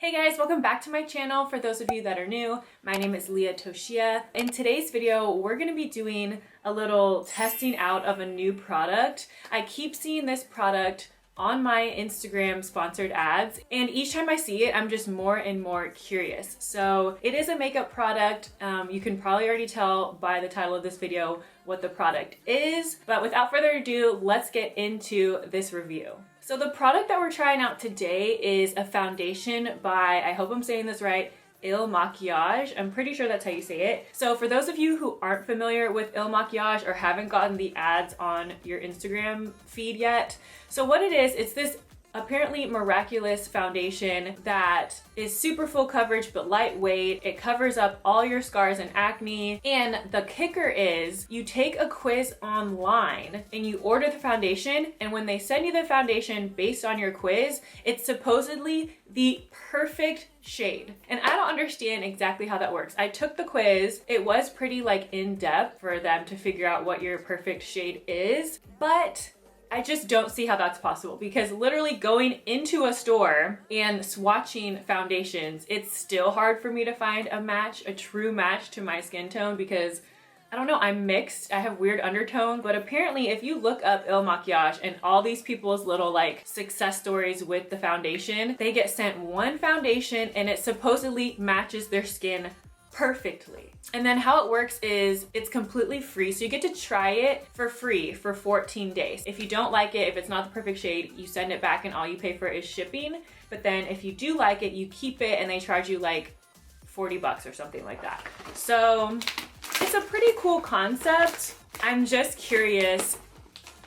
Hey guys, welcome back to my channel. For those of you that are new, my name is Leah Toshia. In today's video, we're gonna be doing a little testing out of a new product. I keep seeing this product on my Instagram sponsored ads, and each time I see it, I'm just more and more curious. So it is a makeup product. You can probably already tell by the title of this video what the product is, but without further ado, let's get into this review. So the product that we're trying out today is a foundation by, I hope I'm saying this right, Ill Makiage. I'm pretty sure that's how you say it. So for those of you who aren't familiar with Ill Makiage or haven't gotten the ads on your Instagram feed yet, so what it is, it's this apparently miraculous foundation that is super full coverage but lightweight. It covers up all your scars and acne. And the kicker is you take a quiz online and you order the foundation, and when they send you the foundation based on your quiz, it's supposedly the perfect shade. And I don't understand exactly how that works. I took the quiz. It was pretty in-depth for them to figure out what your perfect shade is, but I just don't see how that's possible, because literally going into a store and swatching foundations, it's still hard for me to find a match, a true match to my skin tone, because I don't know, I'm mixed. I have weird undertone, but apparently if you look up Ill Makiage and all these people's little success stories with the foundation, they get sent one foundation and it supposedly matches their skin perfectly. And then how it works is it's completely free. So you get to try it for free for 14 days. If you don't like it, if it's not the perfect shade, you send it back and all you pay for is shipping. But then if you do like it, you keep it and they charge you like 40 bucks or something like that. So it's a pretty cool concept. I'm just curious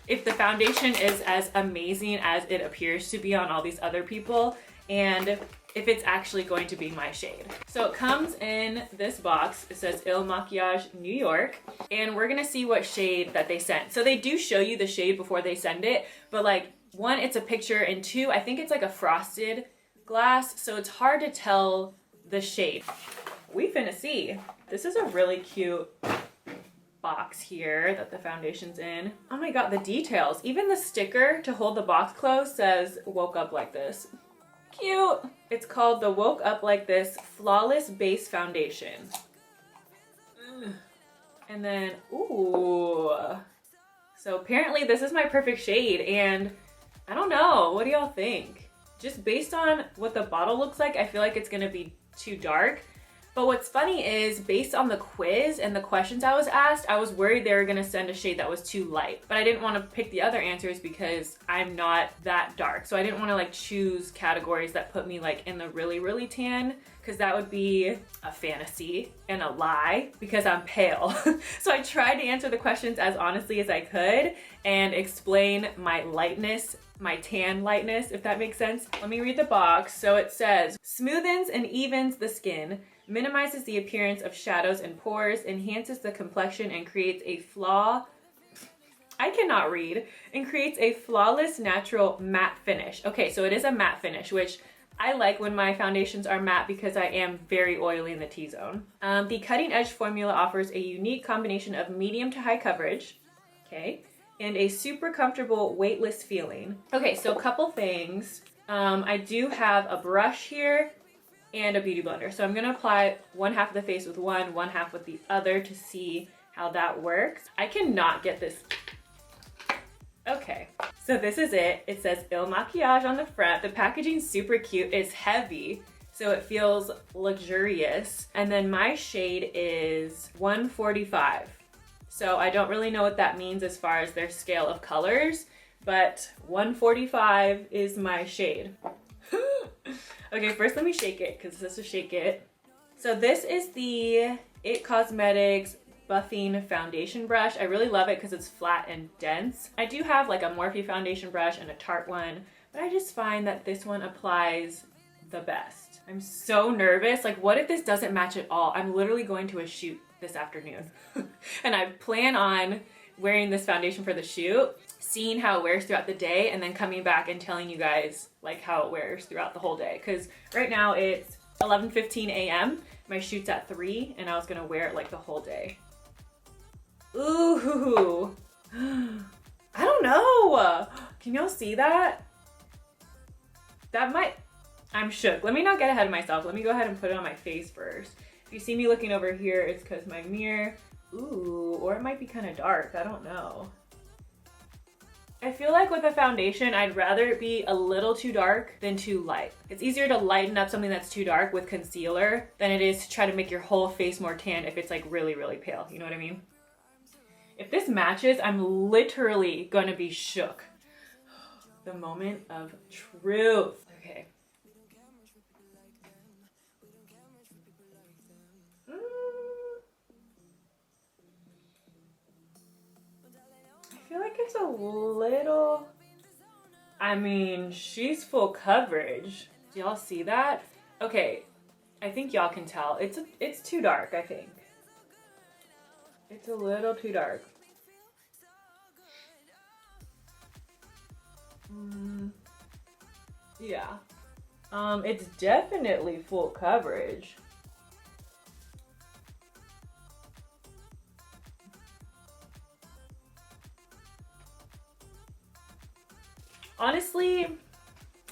if the foundation is as amazing as it appears to be on all these other people, and if it's actually going to be my shade. So it comes in this box. It says Ill Makiage New York, and we're gonna see what shade that they sent. So they do show you the shade before they send it, but one, it's a picture, and two, I think it's a frosted glass, so it's hard to tell the shade. We finna see. This is a really cute box here that the foundation's in. Oh my God, the details. Even the sticker to hold the box closed says, "Woke up like this." Cute. It's called the Woke Up Like This Flawless Base Foundation. And then, ooh. So apparently this is my perfect shade, and I don't know, what do y'all think? Just based on what the bottle looks like, I feel like it's gonna be too dark. But what's funny is, based on the quiz and the questions I was asked, I was worried they were gonna send a shade that was too light. But I didn't want to pick the other answers because I'm not that dark. So I didn't want to choose categories that put me in the really, really tan, because that would be a fantasy and a lie because I'm pale. So I tried to answer the questions as honestly as I could and explain my lightness, my tan lightness, if that makes sense. Let me read the box. So it says, smoothens and evens the skin, minimizes the appearance of shadows and pores, enhances the complexion, and creates a creates a flawless natural matte finish. Okay, so it is a matte finish, which I like when my foundations are matte because I am very oily in the T-zone. The cutting edge formula offers a unique combination of medium to high coverage, okay, and a super comfortable weightless feeling. Okay, so a couple things. I do have a brush here and a beauty blender. So I'm gonna apply one half of the face with one half with the other to see how that works. I cannot get this. Okay, so this is it. It says Ill Makiage on the front. The packaging's super cute. It's heavy, so it feels luxurious. And then my shade is 145. So I don't really know what that means as far as their scale of colors, but 145 is my shade. Okay, first let me shake it, because this is to shake it. So this is the It Cosmetics Buffing Foundation Brush. I really love it because it's flat and dense. I do have a Morphe foundation brush and a Tarte one, but I just find that this one applies the best. I'm so nervous. What if this doesn't match at all? I'm literally going to a shoot this afternoon. And I plan on wearing this foundation for the shoot, seeing how it wears throughout the day, and then coming back and telling you guys how it wears throughout the whole day. Because right now it's 11:15 a.m. My shoot's at 3, and I was gonna wear it the whole day. Ooh, I don't know. Can y'all see that? That might, I'm shook. Let me not get ahead of myself. Let me go ahead and put it on my face first. If you see me looking over here, it's because my mirror, ooh, or it might be kind of dark. I don't know. I feel like with a foundation, I'd rather it be a little too dark than too light. It's easier to lighten up something that's too dark with concealer than it is to try to make your whole face more tan if it's like really, really pale. You know what I mean? If this matches, I'm literally gonna be shook. The moment of truth. Okay. I feel like it's a little, I mean, she's full coverage. Do y'all see that? Okay, I think y'all can tell. It's too dark, I think. It's a little too dark. Yeah. It's definitely full coverage. Honestly,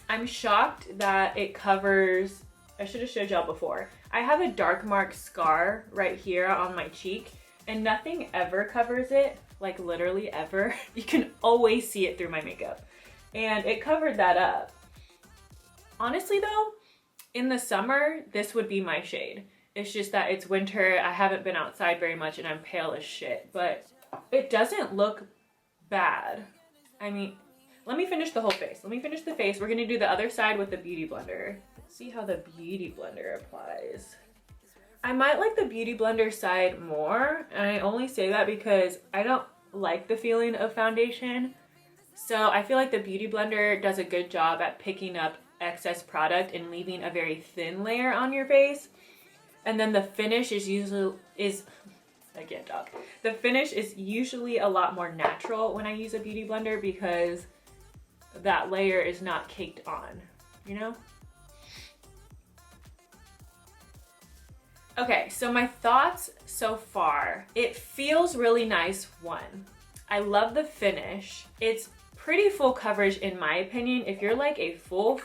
I'm shocked that it covers, I should have showed y'all before. I have a dark mark scar right here on my cheek and nothing ever covers it, like literally ever. You can always see it through my makeup. And it covered that up. Honestly though, in the summer, this would be my shade. It's just that it's winter, I haven't been outside very much and I'm pale as shit, but it doesn't look bad. I mean, let me finish the whole face. Let me finish the face. We're gonna do the other side with the Beauty Blender. Let's see how the Beauty Blender applies. I might like the Beauty Blender side more, and I only say that because I don't like the feeling of foundation. So I feel like the Beauty Blender does a good job at picking up excess product and leaving a very thin layer on your face. And then the finish is usually, I can't talk. The finish is usually a lot more natural when I use a Beauty Blender because that layer is not caked on, you know? Okay, so my thoughts so far. It feels really nice, one. I love the finish. It's pretty full coverage in my opinion. If you're like a full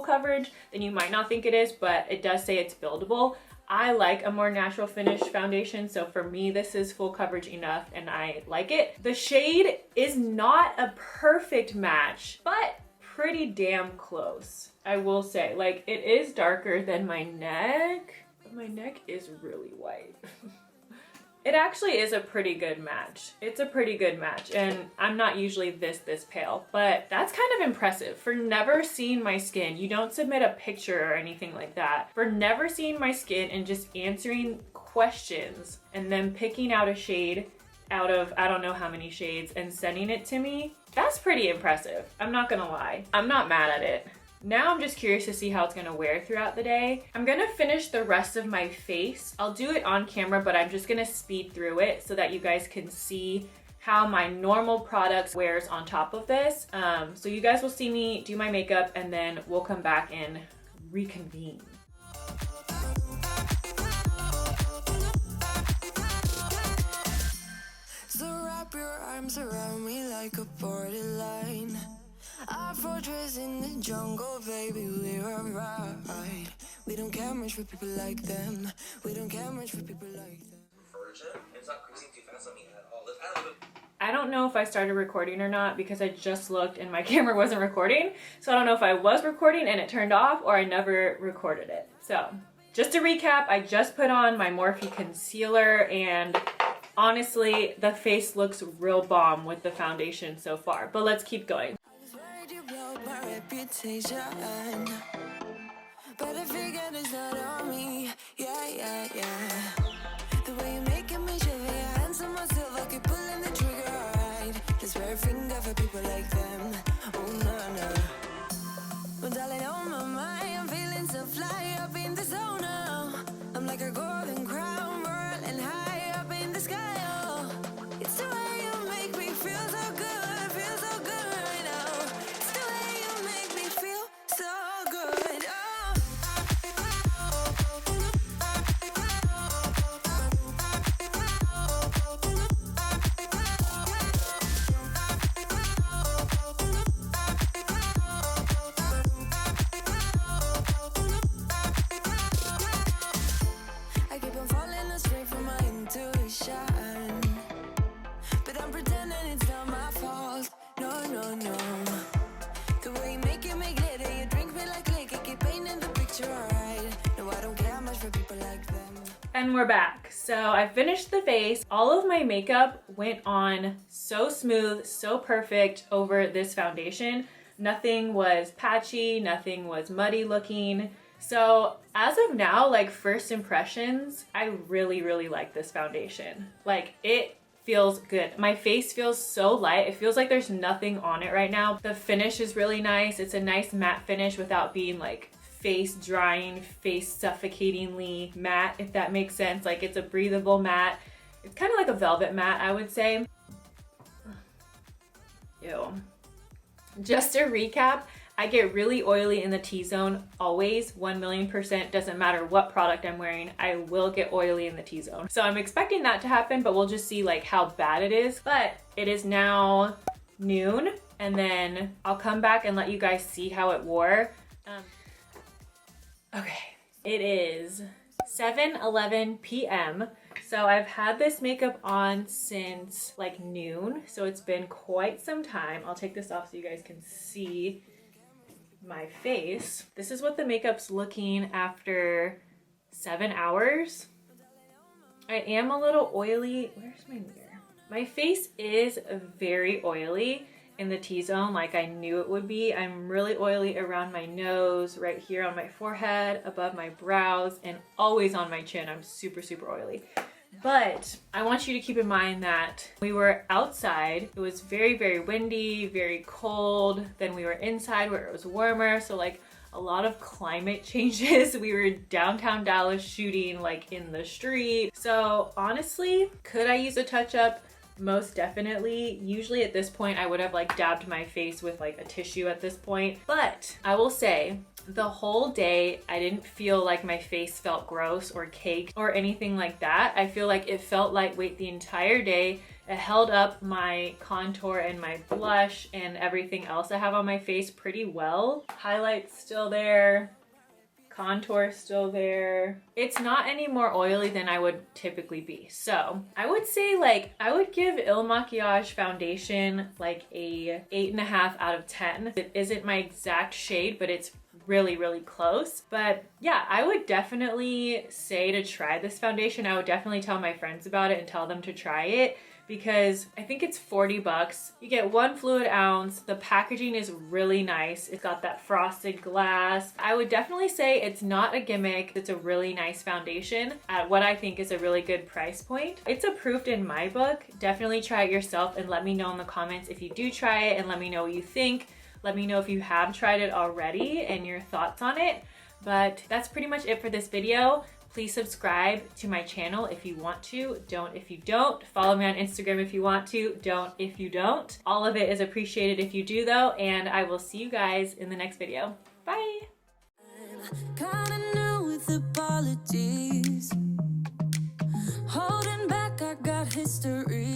coverage, then you might not think it is, but it does say it's buildable. I like a more natural finish foundation, so for me this is full coverage enough and I like it. The shade is not a perfect match, but pretty damn close, I will say. Like, it is darker than my neck, but my neck is really white. It actually is a pretty good match. It's a pretty good match, and I'm not usually this pale, but that's kind of impressive. For never seeing my skin, you don't submit a picture or anything like that. For never seeing my skin and just answering questions and then picking out a shade out of I don't know how many shades and sending it to me, that's pretty impressive. I'm not gonna lie. I'm not mad at it. Now I'm just curious to see how it's gonna wear throughout the day. I'm gonna finish the rest of my face. I'll do it on camera, but I'm just gonna speed through it so that you guys can see how my normal product wears on top of this. So you guys will see me do my makeup and then we'll come back and reconvene. So wrap your arms around me like a borderline. Our fortress in the jungle, baby, we're alright. We don't care much for people like them. We don't care much for people like them. Virgin, it's not creasing too fast on me at all. I don't know if I started recording or not because I just looked and my camera wasn't recording. So I don't know if I was recording and it turned off or I never recorded it. So just to recap, I just put on my Morphe concealer and honestly, the face looks real bomb with the foundation so far. But let's keep going. My reputation, but I figured it's not on me. Yeah. The way you're making me shiver, your hands on myself, I keep pulling the trigger. Alright, this red finger for people like them. Oh no. Well, darling, on my mind, I'm feeling so fly up in the zone now. I'm like a golden crown, whirling high up in the sky. Oh, it's the way you make me feel so good. And we're back. So I finished the face. All of my makeup went on so smooth, so perfect over this foundation. Nothing was patchy, nothing was muddy looking. So as of now, like first impressions, I really, really like this foundation. Like it feels good. My face feels so light. It feels like there's nothing on it right now. The finish is really nice. It's a nice matte finish without being like face drying, face suffocatingly matte, if that makes sense. Like it's a breathable matte. It's kind of like a velvet matte, I would say. Ew. Just to recap, I get really oily in the T-zone always, 1,000,000%. Doesn't matter what product I'm wearing, I will get oily in the T-zone. So I'm expecting that to happen, but we'll just see like how bad it is. But it is now noon, and then I'll come back and let you guys see how it wore. Okay, it is 7:11 p.m. So I've had this makeup on since like noon, so it's been quite some time. I'll take this off so you guys can see my face. This is what the makeup's looking after 7 hours. I am a little oily. Where's my mirror? My face is very oily in the T-zone, like I knew it would be. I'm really oily around my nose, right here on my forehead, above my brows, and always on my chin. I'm super, super oily. But I want you to keep in mind that we were outside. It was very, very windy, very cold. Then we were inside where it was warmer. So like a lot of climate changes. We were downtown Dallas shooting like in the street. So honestly, could I use a touch-up? Most definitely. Usually at this point I would have like dabbed my face with like a tissue at this point. But I will say the whole day I didn't feel like my face felt gross or caked or anything like that. I feel like it felt lightweight the entire day. It held up my contour and my blush and everything else I have on my face pretty well. Highlight's still there. Contour still there. It's not any more oily than I would typically be. So I would say like, I would give Ill Makiage foundation like a 8.5 out of 10. It isn't my exact shade, but it's really, really close. But yeah, I would definitely say to try this foundation. I would definitely tell my friends about it and tell them to try it, because I think it's 40 bucks. You get 1 fluid ounce. The packaging is really nice. It's got that frosted glass. I would definitely say it's not a gimmick. It's a really nice foundation at what I think is a really good price point. It's approved in my book. Definitely try it yourself and let me know in the comments if you do try it, and let me know what you think. Let me know if you have tried it already and your thoughts on it. But that's pretty much it for this video. Please subscribe to my channel if you want to. Don't if you don't. Follow me on Instagram if you want to. Don't if you don't. All of it is appreciated if you do though, and I will see you guys in the next video. Bye! I'm kinda new with apologies. Holding back, I got history.